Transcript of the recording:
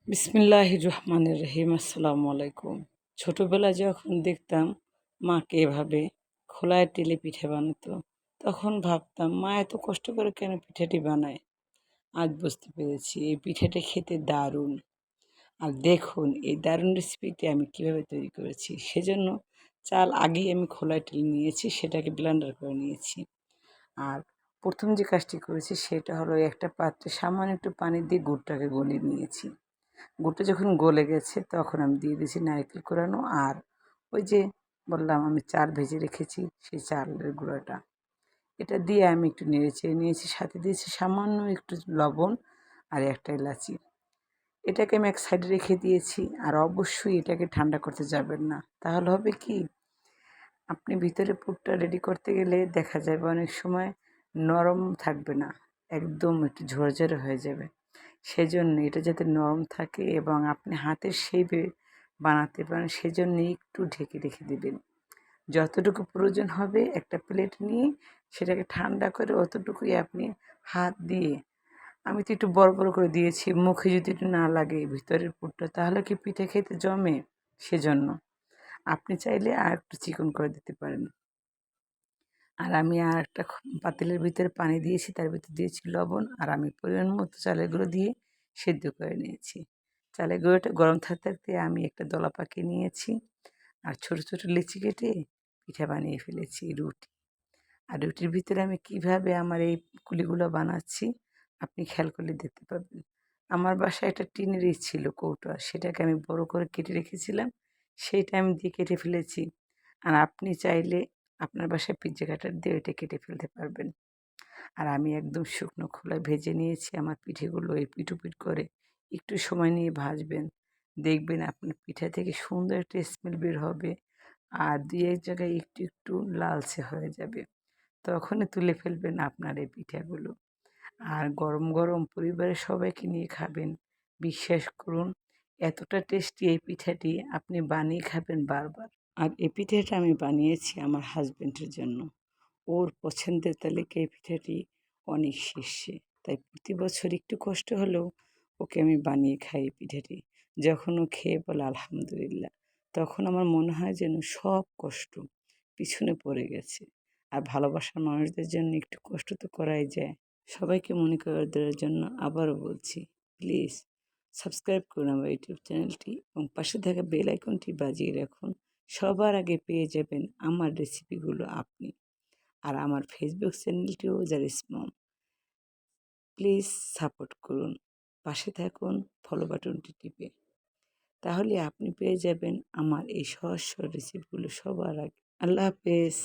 বিসমিল্লাহির রহমানির রহিম। আসসালামু আলাইকুম। ছোটোবেলায় যখন দেখতাম মাকে এভাবে খোলায় তেলে পিঠে বানাতো, তখন ভাবতাম মা এত কষ্ট করে কেন পিঠাটি বানায়। আজ বুঝতে পেরেছি এই পিঠাটা খেতে দারুণ। আর দেখুন এই দারুণ রেসিপিটি আমি কিভাবে তৈরি করেছি। সেজন্য চাল আগেই আমি খোলায় টেলে নিয়েছি, সেটাকে ব্লেন্ডার করে নিয়েছি। আর প্রথম যে কাজটি করেছি সেটা হলো একটা পাত্রে সামান্য একটু পানি দিয়ে গুড়টাকে গলিয়ে নিয়েছি। গুড়টা যখন গলে গেছে তখন আমি দিয়ে দিয়েছি নারকেল কোরানো, আর ওই যে বললাম আমি চাল ভেজে রেখেছি সেই চালের গুঁড়োটা, এটা দিয়ে আমি একটু নেড়ে চেড়ে নিয়েছি। সাথে দিয়েছি সামান্য একটু লবণ আর একটা এলাচি। এটাকে আমি এক সাইডে রেখে দিয়েছি। আর অবশ্যই এটাকে ঠান্ডা করতে যাবেন না, তাহলে হবে কি আপনি ভিতরে পুরটা রেডি করতে গেলে দেখা যাবে অনেক সময় নরম থাকবে না, একদম একটু ঝরঝরে হয়ে যাবে। সেজন্য এটা যাতে নরম থাকে এবং আপনি হাতের শেপে বানাতে পারেন, সেজন্য একটু ঢেকে রেখে দেবেন। যতটুকু প্রয়োজন হবে একটা প্লেট নিয়ে সেটাকে ঠান্ডা করে অতটুকুই আপনি হাত দিয়ে, আমি তো একটু বড় বড় করে দিয়েছি মুখে যদি একটু না লাগে ভিতরের পুরটা, তাহলে কি পিঠে খেতে জমে। সেজন্য আপনি চাইলে আর একটু চিকন করে দিতে পারেন। আর আমি আর একটা পাতিলের ভিতরে পানি দিয়েছি, তার ভিতরে দিয়েছি লবণ, আর আমি পরিমাণ মতো চালের গুঁড়ো দিয়ে সেদ্ধ করে নিয়েছি। চালের গুঁড়োটা গরম থাকতে থাকতে আমি একটা দলা পাকিয়ে নিয়েছি, আর ছোট ছোট লিচি কেটে পিঠা বানিয়ে ফেলেছি রুটি। আর রুটির ভিতরে আমি কিভাবে আমার এই কুলিগুলো বানাচ্ছি আপনি খেয়াল করলে দেখতে পাবেন। আমার বাসায় একটা টিনেরই ছিল কৌটো, সেটাকে আমি বড় করে কেটে রেখেছিলাম, সেইটা আমি দিয়ে কেটে ফেলেছি। আর আপনি চাইলে আপনার বাসায় পিজ্জা কাটার দিয়ে এটা কেটে ফেলতে পারবেন। আর আমি একদম শুকনো খোলায় ভেজে নিয়েছি আমার পিঠেগুলো, এই পিঠুপিঠ করে একটু সময় নিয়ে ভাজবেন। দেখবেন আপনার পিঠা থেকে সুন্দর একটা স্মেল বের হবে, আর দুই এক জায়গায় একটু একটু লালচে হয়ে যাবে। তখনই তুলে ফেলবেন আপনার এই পিঠাগুলো। আর গরম গরম পরিবারের সবাইকে নিয়ে খাবেন। বিশ্বাস করুন এতটা টেস্টি এই পিঠাটি আপনি বানিয়ে খাবেন বারবার। আর এই পিঠাটা আমি বানিয়েছি আমার হাজব্যান্ডের জন্য। ওর পছন্দের তালিকায় এই পিঠাটি অনেক শীর্ষে। তাই প্রতি বছর একটু কষ্ট হলেও ওকে আমি বানিয়ে খাই এই পিঠাটি। যখন ও খেয়ে বলে আলহামদুলিল্লাহ, তখন আমার মনে হয় যেন সব কষ্ট পিছনে পড়ে গেছে। আর ভালোবাসার মানুষদের জন্য একটু কষ্ট তো করাই যায়। সবাইকে মনে করার দেওয়ার জন্য আবারও বলছি, প্লিজ সাবস্ক্রাইব করুন আমার ইউটিউব চ্যানেলটি এবং পাশে থাকা বেল আইকনটি বাজিয়ে রাখুন। সবার আগে পেয়ে যাবেন আমার রেসিপিগুলো আপনি। আর আমার ফেসবুক চ্যানেলটিও জারিস মম, প্লিজ সাপোর্ট করুন, পাশে থাকুন ফলো বাটনটি টিপে। তাহলে আপনি পেয়ে যাবেন আমার এই সহজ সরল রেসিপিগুলো সবার আগে। আল্লাহ হাফেজ।